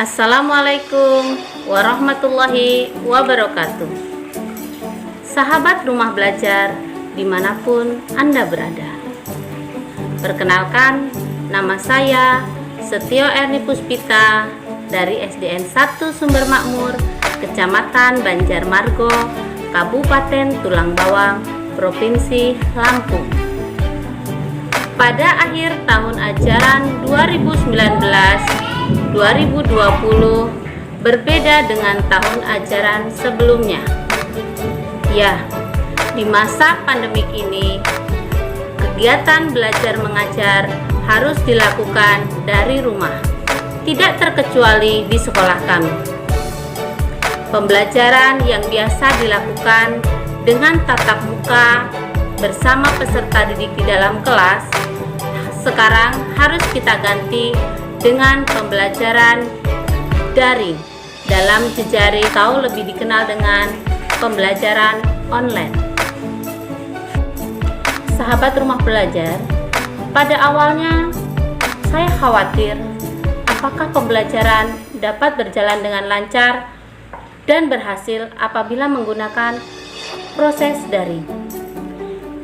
Assalamualaikum warahmatullahi wabarakatuh. Sahabat Rumah Belajar dimanapun Anda berada. Perkenalkan, nama saya Setio Erni Puspita dari SDN 1 Sumber Makmur, Kecamatan Banjarmargo, Kabupaten Tulang Bawang, Provinsi Lampung. Pada akhir tahun ajaran 2019-2020 berbeda dengan tahun ajaran sebelumnya. Ya, di masa pandemik ini, kegiatan belajar mengajar harus dilakukan dari rumah, tidak terkecuali di sekolah kami. Pembelajaran yang biasa dilakukan dengan tatap muka bersama peserta didik di dalam kelas, sekarang harus kita ganti dengan pembelajaran daring dalam jejaring atau lebih dikenal dengan pembelajaran online. Sahabat Rumah Belajar, pada awalnya saya khawatir apakah pembelajaran dapat berjalan dengan lancar dan berhasil apabila menggunakan proses daring.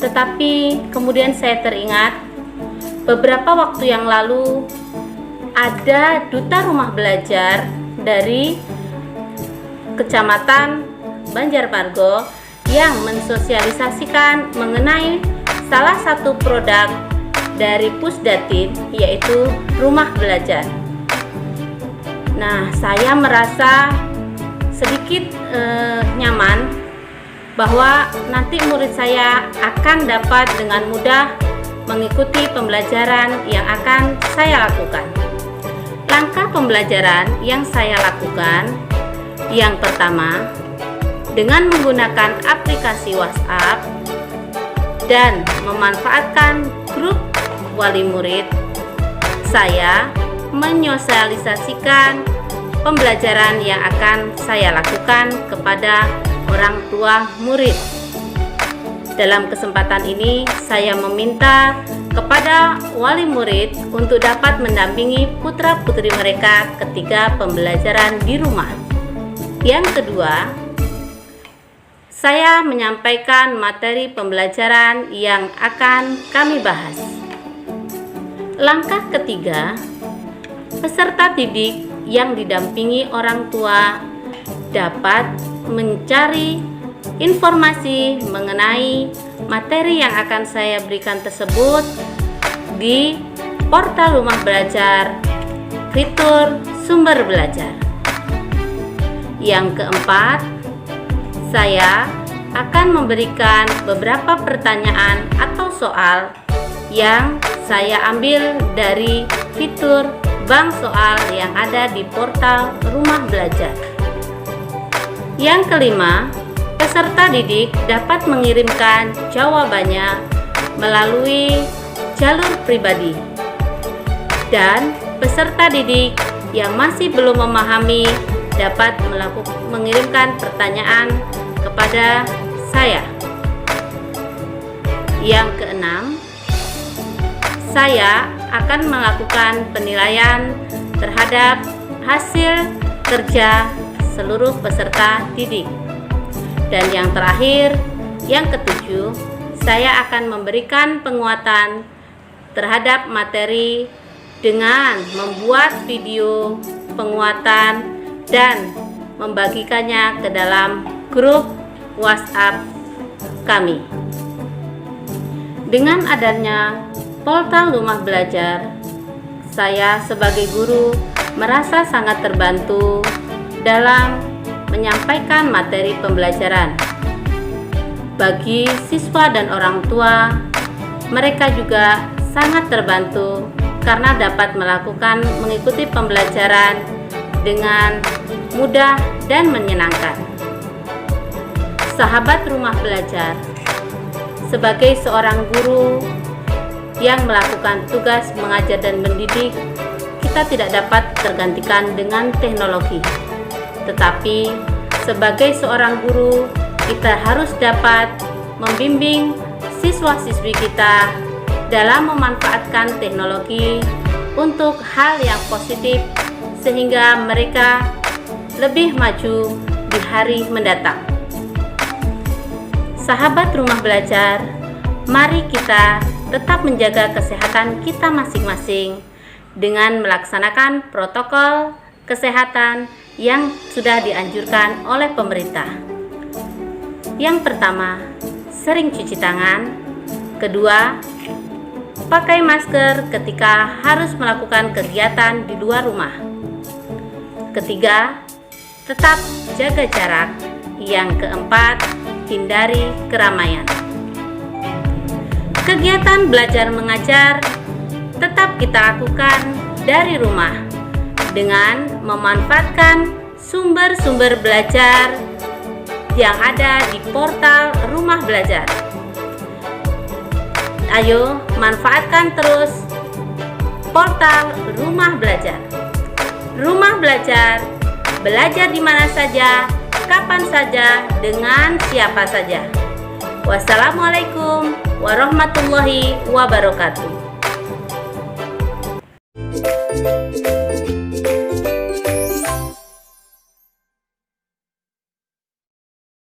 Tetapi kemudian saya teringat beberapa waktu yang lalu ada duta rumah belajar dari Kecamatan Banjarmargo yang mensosialisasikan mengenai salah satu produk dari Pusdatin, yaitu rumah belajar. Nah, saya merasa sedikit nyaman bahwa nanti murid saya akan dapat dengan mudah mengikuti pembelajaran yang akan saya lakukan. Langkah pembelajaran yang saya lakukan, yang pertama, dengan menggunakan aplikasi WhatsApp dan memanfaatkan grup wali murid, saya menyosialisasikan pembelajaran yang akan saya lakukan kepada orang tua murid. Dalam kesempatan ini, saya meminta kepada wali murid untuk dapat mendampingi putra-putri mereka ketika pembelajaran di rumah. Yang kedua, saya menyampaikan materi pembelajaran yang akan kami bahas. Langkah ketiga, peserta didik yang didampingi orang tua dapat mencari informasi mengenai materi yang akan saya berikan tersebut di portal Rumah Belajar, fitur sumber belajar. Yang keempat, saya akan memberikan beberapa pertanyaan atau soal yang saya ambil dari fitur bank soal yang ada di portal Rumah Belajar. Yang kelima, peserta didik dapat mengirimkan jawabannya melalui jalur pribadi, dan peserta didik yang masih belum memahami dapat mengirimkan pertanyaan kepada saya. Yang keenam, saya akan melakukan penilaian terhadap hasil kerja seluruh peserta didik. Dan yang terakhir, yang ketujuh, saya akan memberikan penguatan terhadap materi dengan membuat video penguatan dan membagikannya ke dalam grup WhatsApp kami. Dengan adanya portal Rumah Belajar, saya sebagai guru merasa sangat terbantu dalam menyampaikan materi pembelajaran. Bagi siswa dan orang tua, mereka juga sangat terbantu karena dapat mengikuti pembelajaran dengan mudah dan menyenangkan. Sahabat Rumah Belajar, sebagai seorang guru yang melakukan tugas mengajar dan mendidik, kita tidak dapat tergantikan dengan teknologi. Tetapi sebagai seorang guru, kita harus dapat membimbing siswa-siswi kita dalam memanfaatkan teknologi untuk hal yang positif sehingga mereka lebih maju di hari mendatang. Sahabat Rumah Belajar, mari kita tetap menjaga kesehatan kita masing-masing dengan melaksanakan protokol kesehatan yang sudah dianjurkan oleh pemerintah. Yang pertama, sering cuci tangan. Kedua, pakai masker ketika harus melakukan kegiatan di luar rumah. Ketiga, tetap jaga jarak. Yang keempat, hindari keramaian. Kegiatan belajar mengajar tetap kita lakukan dari rumah dengan memanfaatkan sumber-sumber belajar yang ada di portal Rumah Belajar. Ayo manfaatkan terus portal Rumah Belajar. Rumah Belajar, belajar di mana saja, kapan saja, dengan siapa saja. Wassalamualaikum warahmatullahi wabarakatuh.